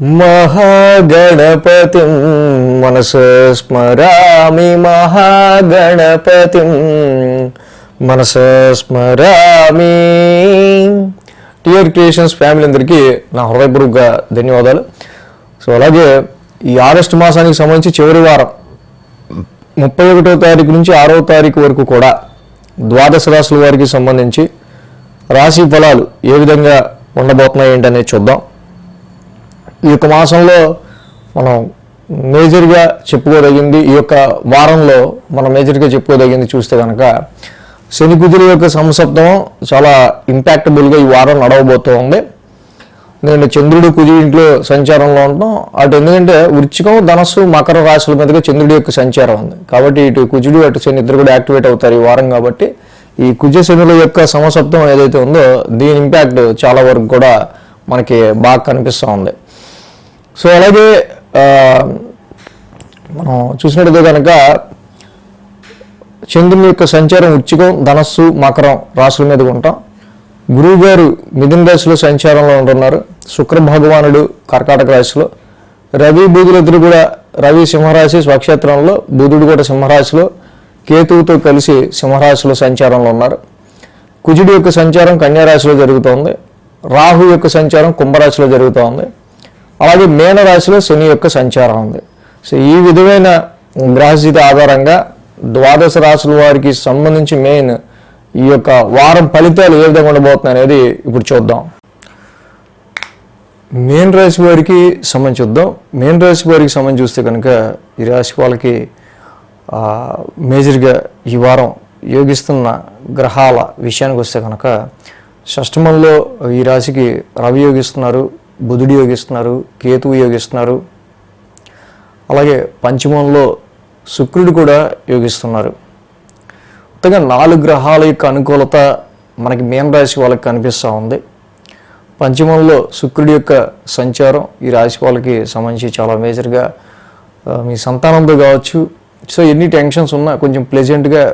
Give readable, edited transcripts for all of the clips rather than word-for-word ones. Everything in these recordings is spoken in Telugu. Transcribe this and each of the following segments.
महागणपतिं मनसा स्मरामि महागणपतिं మనసా స్మరామి. టిఆర్ క్రియేషన్స్ ఫ్యామిలీ అందరికీ నా హృదయపూర్వక ధన్యవాదాలు. సో అలాగే ఈ ఆగస్టు మాసానికి సంబంధించి చివరి వారం 31వ తారీఖు నుంచి 6వ తారీఖు వరకు కూడా ద్వాదశ రాశుల వారికి సంబంధించి రాశి ఫలాలు ఏ విధంగా ఉండబోతున్నాయి ఏంటనేది చూద్దాం. ఈ యొక్క మాసంలో మనం మేజర్గా చెప్పుకోదగింది, ఈ యొక్క వారంలో మనం మేజర్గా చెప్పుకోదగింది చూస్తే కనుక శని కుజుల యొక్క సంసప్తం చాలా ఇంపాక్టబుల్గా ఈ వారం నడవబోతూ ఉంది. నేను చంద్రుడు కుజుడు ఇంట్లో సంచారంలో ఉంటాం. అటు ఎందుకంటే వృశ్చికం, ధనస్సు, మకర రాశుల మీదుగా చంద్రుడి యొక్క సంచారం ఉంది కాబట్టి ఇటు కుజుడు అటు శని ఇద్దరు కూడా యాక్టివేట్ అవుతారు ఈ వారం. కాబట్టి ఈ కుజ శనుల యొక్క సమసప్తం ఏదైతే ఉందో దీని ఇంపాక్ట్ చాలా వరకు కూడా మనకి బాగా కనిపిస్తూ ఉంది. సో అలాగే మనం చూసినట్టుగా కనుక చంద్రుని యొక్క సంచారం వృశ్చికం, ధనస్సు, మకరం రాశుల మీద ఉంటాం. గురువు గారు మిథున రాశిలో సంచారంలో ఉంటున్నారు. శుక్ర భగవానుడు కర్కాటక రాశిలో, రవి బుధులిద్దరు కూడా, రవి సింహరాశి స్వక్షేత్రంలో, బుధుడు కూడా సింహరాశిలో, కేతువుతో కలిసి సింహరాశిలో సంచారంలో ఉన్నారు. కుజుడి యొక్క సంచారం కన్యారాశిలో జరుగుతోంది. రాహు యొక్క సంచారం కుంభరాశిలో జరుగుతోంది. అలాగే మీనరాశిలో శని యొక్క సంచారం ఉంది. సో ఈ విధమైన గ్రహస్థితి ఆధారంగా ద్వాదశ రాశుల వారికి సంబంధించి మెయిన్ ఈ యొక్క వారం ఫలితాలు ఏ విధంగా ఉండబోతున్నాయి అనేది ఇప్పుడు చూద్దాం. మీన రాశి వారికి సంబంధించి చూద్దాం. మీన రాశి వారికి సంబంధించి చూస్తే కనుక ఈ రాశి వాళ్ళకి మేజర్గా ఈ వారం యోగిస్తున్న గ్రహాల విషయానికి వస్తే కనుక షష్టమంలో ఈ రాశికి రవి యోగిస్తున్నారు, బుధుడు యోగిస్తున్నారు, కేతువు యోగిస్తున్నారు. అలాగే పంచమంలో శుక్రుడు కూడా యోగిస్తున్నారు. మొత్తంగా 4 గ్రహాల యొక్క అనుకూలత మనకి మీన రాశి వాళ్ళకి కనిపిస్తూ ఉంది. పంచమంలో శుక్రుడి యొక్క సంచారం ఈ రాశి వాళ్ళకి సంబంధించి చాలా మేజర్గా మీ సంతానంతో కావచ్చు, సో ఎన్ని టెన్షన్స్ ఉన్నా కొంచెం ప్లెజెంట్గా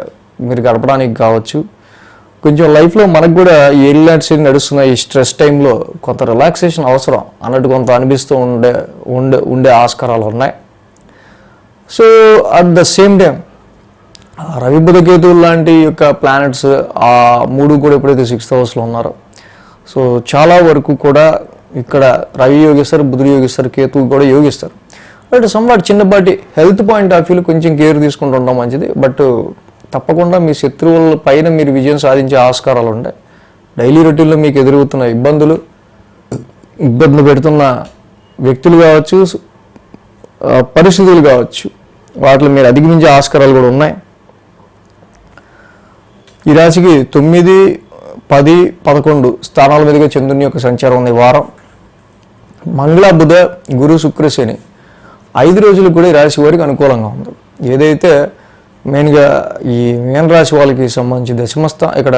మీరు గడపడానికి కావచ్చు, కొంచెం లైఫ్లో మనకు కూడా ఈ ఎయిర్లాండ్స్ నడుస్తున్న ఈ స్ట్రెస్ టైంలో కొంత రిలాక్సేషన్ అవసరం అన్నట్టు కొంత అనిపిస్తూ ఉండే ఆస్కారాలు ఉన్నాయి. So at the same time Ravi బుధ కేతువులు లాంటి యొక్క ప్లానెట్స్ ఆ 3 కూడా ఎప్పుడైతే 6th హౌస్లో ఉన్నారో సో చాలా వరకు కూడా ఇక్కడ రవి యోగిస్తారు, బుధుడు యోగిస్తారు, కేతువు కూడా యోగిస్తారు. బట్ సంవాట్ చిన్నపాటి హెల్త్ పాయింట్ ఆఫ్ వ్యూలో కొంచెం కేర్ తీసుకుంటుండడం మంచిది. బట్ తప్పకుండా మీ శత్రువుల పైన మీరు విజయం సాధించే ఆస్కారాలు ఉంటాయి. డైలీ రొటీన్లో మీకు ఎదురవుతున్న ఇబ్బందులు పెడుతున్న వ్యక్తులు కావచ్చు, పరిస్థితులు కావచ్చు, వాటిలో మీరు అధిగమించే ఆస్కారాలు కూడా ఉన్నాయి. ఈ రాశికి 9, 10, 11 స్థానాల మీదుగా చంద్రుని యొక్క సంచారం ఉంది. వారం మంగళ, బుధ, గురు, శుక్ర, శని 5 రోజులు కూడా ఈ రాశి వారికి అనుకూలంగా ఉంది. ఏదైతే మెయిన్గా ఈ మీన రాశి వాళ్ళకి సంబంధించి ఇక్కడ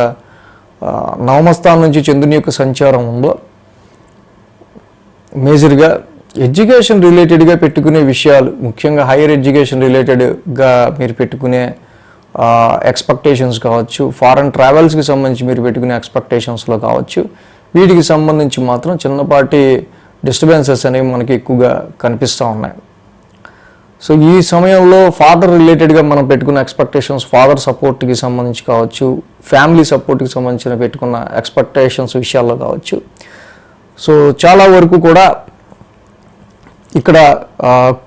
9వ స్థానం నుంచి చంద్రుని యొక్క సంచారం ఉందో మేజర్గా ఎడ్యుకేషన్ రిలేటెడ్గా పెట్టుకునే విషయాలు, ముఖ్యంగా హైయర్ ఎడ్యుకేషన్ రిలేటెడ్గా మీరు పెట్టుకునే ఎక్స్పెక్టేషన్స్ కావచ్చు, ఫారెన్ ట్రావెల్స్కి సంబంధించి మీరు పెట్టుకునే ఎక్స్పెక్టేషన్స్లో కావచ్చు, వీటికి సంబంధించి మాత్రం చిన్నపాటి డిస్టర్బెన్సెస్ అనేవి మనకి ఎక్కువగా కనిపిస్తూ ఉన్నాయి. సో ఈ సమయంలో ఫాదర్ రిలేటెడ్గా మనం పెట్టుకున్న ఎక్స్పెక్టేషన్స్, ఫాదర్ సపోర్ట్కి సంబంధించి కావచ్చు, ఫ్యామిలీ సపోర్ట్కి సంబంధించిన పెట్టుకున్న ఎక్స్పెక్టేషన్స్ విషయాల్లో కావచ్చు. సో చాలా వరకు కూడా ఇక్కడ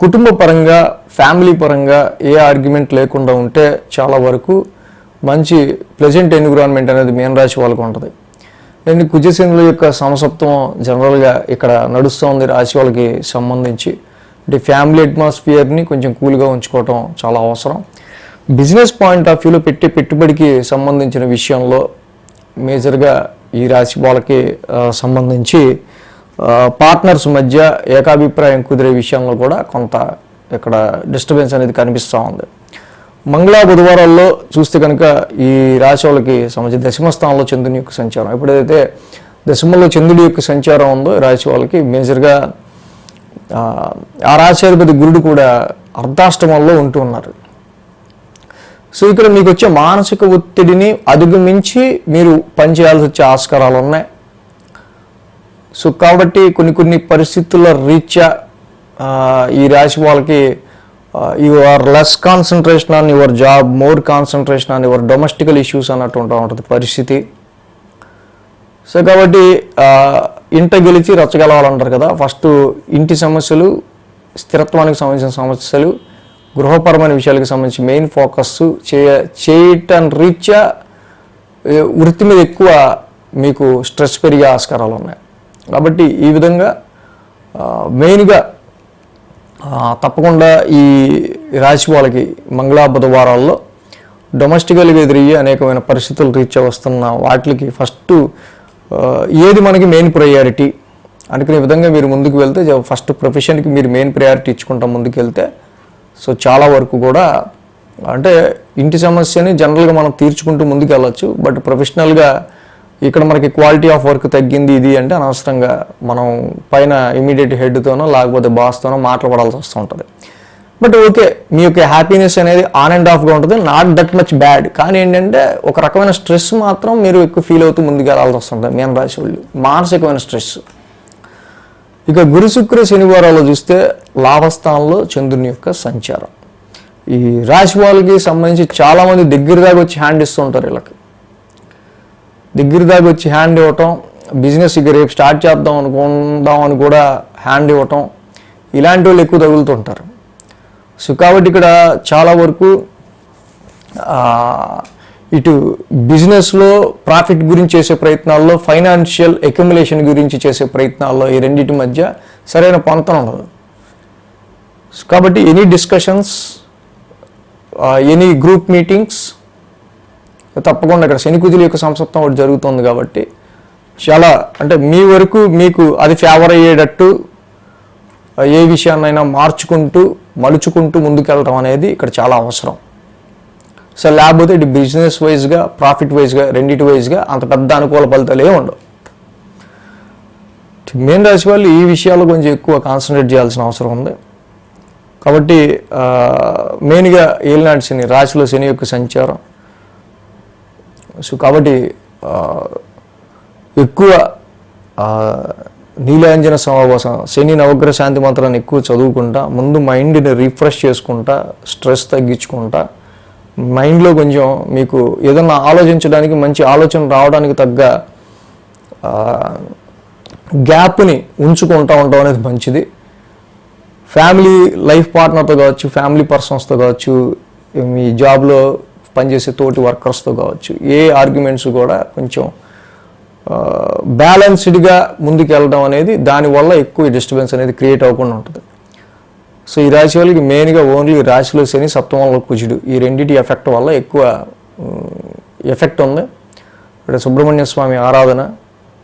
కుటుంబ పరంగా, ఫ్యామిలీ పరంగా ఏ ఆర్గ్యుమెంట్ లేకుండా ఉంటే చాలా వరకు మంచి ప్లెజెంట్ ఎన్విరాన్మెంట్ అనేది మీన రాశి వాళ్ళకు ఉంటుంది. అండ్ కుజశనుల యొక్క సమసప్తం జనరల్గా ఇక్కడ నడుస్తూ ఉంది రాశి వాళ్ళకి సంబంధించి. అంటే ఫ్యామిలీ అట్మాస్ఫియర్ని కొంచెం కూల్గా ఉంచుకోవటం చాలా అవసరం. బిజినెస్ పాయింట్ ఆఫ్ వ్యూలో పెట్టే పెట్టుబడికి సంబంధించిన విషయంలో మేజర్గా ఈ రాశి వాళ్ళకి సంబంధించి పార్ట్నర్స్ మధ్య ఏకాభిప్రాయం కుదిరే విషయంలో కూడా కొంత ఇక్కడ డిస్టర్బెన్స్ అనేది కనిపిస్తూ ఉంది. మంగళ, బుధవారాల్లో చూస్తే కనుక ఈ రాశి వాళ్ళకి సంబంధించి దశమ స్థానంలో చంద్రుని యొక్క సంచారం, ఎప్పుడైతే దశమంలో చంద్రుడి యొక్క సంచారం ఉందో ఈ రాశి వాళ్ళకి మేజర్గా ఆ రాశ్యాధిపతి గురుడు కూడా అర్ధాష్టమంలో ఉంటూ ఉన్నారు. సో ఇక్కడ మీకు వచ్చే మానసిక ఒత్తిడిని అధిగమించి మీరు పనిచేయాల్సి వచ్చే ఆస్కారాలు ఉన్నాయి. సో కాబట్టి కొన్ని పరిస్థితుల రీత్యా ఈ రాశి వాళ్ళకి you are less concentration on your job, more concentration on your domestical issues అన్నట్టు ఉంటుంది పరిస్థితి. సో కాబట్టి ఇంట గెలిచి రచ్చగలవాలంటారు కదా. ఫస్ట్ ఇంటి సమస్యలు, స్థిరత్వానికి సంబంధించిన సమస్యలు, గృహపరమైన విషయాలకు సంబంధించి మెయిన్ ఫోకస్ చేయటం రీత్యా వృత్తి మీద ఎక్కువ మీకు స్ట్రెస్ పెరిగే ఆస్కారాలు ఉన్నాయి. కాబట్టి ఈ విధంగా మెయిన్గా తప్పకుండా ఈ రాశి వాళ్ళకి మంగళ బుధవారాల్లో డొమెస్టికల్గా ఎదురయ్యే అనేకమైన పరిస్థితులు రీత్యా వస్తున్న వాటికి ఫస్ట్ ఏది మనకి మెయిన్ ప్రయారిటీ అనుకునే విధంగా మీరు ముందుకు వెళ్తే, ఫస్ట్ ప్రొఫెషన్కి మీరు మెయిన్ ప్రయారిటీ ఇచ్చుకుంటా ముందుకు వెళ్తే సో చాలా వరకు కూడా అంటే ఇంటి సమస్యని జనరల్గా మనం తీర్చుకుంటూ ముందుకు వెళ్ళచ్చు. బట్ ప్రొఫెషనల్గా ఇక్కడ మనకి క్వాలిటీ ఆఫ్ వర్క్ తగ్గింది ఇది అంటే అనవసరంగా మనం పైన ఇమీడియట్ హెడ్తోనో లేకపోతే బాస్తోనో మాట్లాడాల్సి వస్తూ ఉంటుంది. బట్ ఓకే, మీ యొక్క హ్యాపీనెస్ అనేది ఆన్ అండ్ ఆఫ్గా ఉంటుంది, నాట్ దట్ మచ్ బ్యాడ్. కానీ ఏంటంటే ఒక రకమైన స్ట్రెస్ మాత్రం మీరు ఎక్కువ ఫీల్ అవుతూ ముందుకు వెళ్ళాల్సి వస్తుంటుంది మీన రాశి వాళ్ళు, మానసికమైన స్ట్రెస్. ఇక గురు శుక్ర శనివారాలు చూస్తే లాభస్థానంలో చంద్రుని యొక్క సంచారం. ఈ రాశి వాళ్ళకి సంబంధించి చాలామంది దగ్గర దాకా వచ్చి హ్యాండ్ ఇస్తూ ఉంటారు. వీళ్ళకి దగ్గర దాకా వచ్చి హ్యాండ్ ఇవ్వటం, బిజినెస్ ఇక రేపు స్టార్ట్ చేద్దాం అనుకుందామని కూడా హ్యాండ్ ఇవ్వటం, ఇలాంటి వాళ్ళు ఎక్కువ తగులుతుంటారు. సో కాబట్టి ఇక్కడ చాలా వరకు ఇటు బిజినెస్లో ప్రాఫిట్ గురించి చేసే ప్రయత్నాల్లో, ఫైనాన్షియల్ అక్యుములేషన్ గురించి చేసే ప్రయత్నాల్లో ఈ రెండింటి మధ్య సరైన పొంతన ఉండదు. కాబట్టి any discussions, any group meetings తప్పకుండా ఇక్కడ శని కుజుల యొక్క సంసప్తం ఒకటి జరుగుతుంది. కాబట్టి చాలా అంటే మీ వరకు మీకు అది ఫేవర్ అయ్యేటట్టు ఏ విషయాన్నైనా మార్చుకుంటూ మలుచుకుంటూ ముందుకెళ్ళడం అనేది ఇక్కడ చాలా అవసరం. సో లేకపోతే ఇటు బిజినెస్ వైజ్గా, ప్రాఫిట్ వైజ్గా, రెండింటి వైజ్గా అంత పెద్ద అనుకూల ఫలితాలే ఉండవు. మీన రాశి వాళ్ళు ఈ విషయాల్లో కొంచెం ఎక్కువ కాన్సన్ట్రేట్ చేయాల్సిన అవసరం ఉంది. కాబట్టి మెయిన్గా ఏలినాటి శని, రాశిలో శని యొక్క సంచారం. సో కాబట్టి ఎక్కువ నీలాంజన సమావేశం, శని నవగ్రహ శాంతి మంత్రాన్ని ఎక్కువ చదువుకుంటా, ముందు మైండ్ని రిఫ్రెష్ చేసుకుంటా, స్ట్రెస్ తగ్గించుకుంటా, మైండ్లో కొంచెం మీకు ఏదన్నా ఆలోచించడానికి, మంచి ఆలోచన రావడానికి తగ్గ గ్యాప్ని ఉంచుకుంటూ ఉండడం అనేది మంచిది. ఫ్యామిలీ లైఫ్ పార్ట్నర్తో కావచ్చు, ఫ్యామిలీ పర్సన్స్తో కావచ్చు, మీ జాబ్లో పనిచేసే తోటి వర్కర్స్తో కావచ్చు, ఏ ఆర్గ్యుమెంట్స్ కూడా కొంచెం బ్యాలెన్స్డ్గా ముందుకు వెళ్ళడం అనేది దానివల్ల ఎక్కువ డిస్టర్బెన్స్ అనేది క్రియేట్ అవ్వకుండా ఉంటుంది. సో ఈ రాశి వాళ్ళకి మెయిన్గా ఓన్లీ రాశిలో శని, సప్తమంలో కుజుడు, ఈ రెండింటి ఎఫెక్ట్ వల్ల ఎక్కువ ఎఫెక్ట్ ఉంది. ఇక్కడ సుబ్రహ్మణ్య స్వామి ఆరాధన,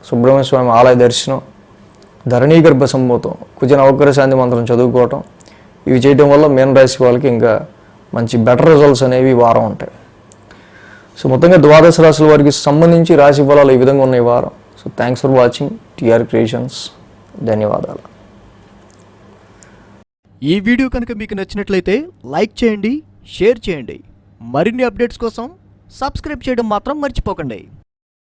సుబ్రహ్మణ్య స్వామి ఆలయ దర్శనం, ధరణీ గర్భ సంభూతం, కుజ నవగ్రహ శాంతి మంత్రం చదువుకోవటం, ఇవి చేయడం వల్ల మీన రాశి వాళ్ళకి ఇంకా మంచి బెటర్ రిజల్ట్స్ అనేవి ఈ వారం ఉంటాయి. సో మొత్తంగా ద్వాదశ రాశుల వారికి సంబంధించి రాశి ఫలాలు ఈ విధంగా ఉన్నాయి ఈ వారం. So thanks for watching TR creations. ధన్యవాదాలు. ఈ వీడియో కనుక మీకు నచ్చినట్లయితే లైక్ చేయండి, షేర్ చేయండి. మరిన్ని అప్డేట్స్ కోసం సబ్స్క్రైబ్ చేయడం మాత్రం మర్చిపోకండి.